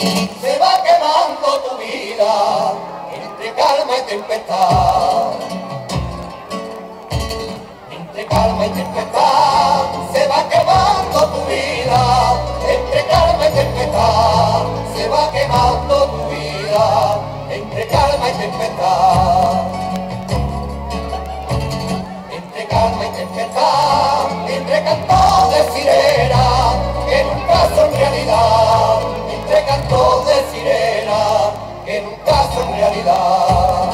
Se va quemando tu vida entre calma y tempestad. Entre calma y tempestad se va quemando tu vida. Entre calma y tempestad se va quemando tu vida. Entre calma y tempestad. Entre calma y tempestad, entre cantos de sirena que nunca son realidad. Entre cantos de sirena que nunca son realidad.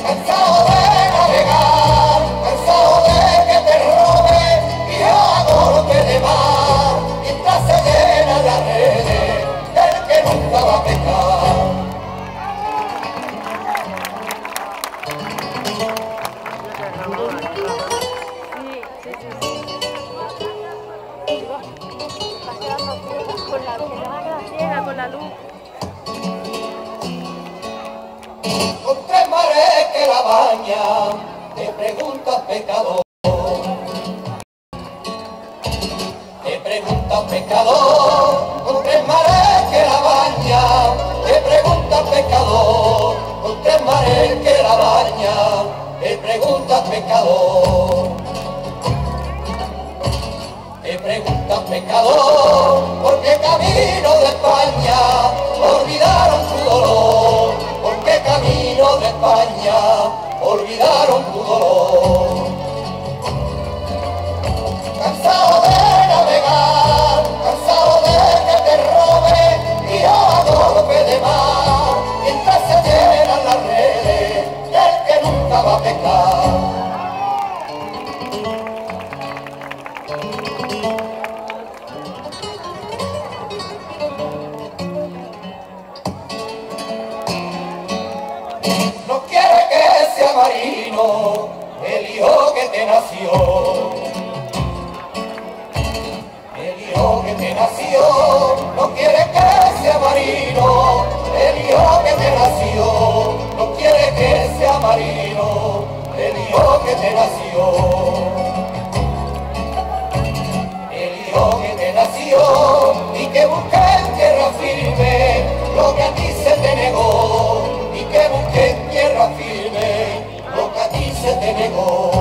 Cansado de navegar, cansado de que te robe y a golpe de mar, mientras se llena las redes del que nunca va a pescar. Con la luz. Con tres mares que la bañan, te preguntas pecador. Te preguntas pecador, con tres mares que la bañan, te preguntas pecador. Con tres mares que la bañan, te preguntas pecador. Te preguntas pecador, ¿por qué camino de España olvidaron tu dolor? ¿Por qué camino de España olvidaron tu dolor? Cansado de navegar, cansado de que te robe y a golpe de mar, mientras se llenan las redes del que nunca va a pescar. No quiere que sea marino el hijo que te nació. El hijo que te nació. No quiere que sea marino el hijo que te nació. No quiere que sea marino el hijo que te nació. El hijo que te nació y que busque en tierra firme lo que a ti se te negó. Y que busque en tierra firme lo que a ti se te negó.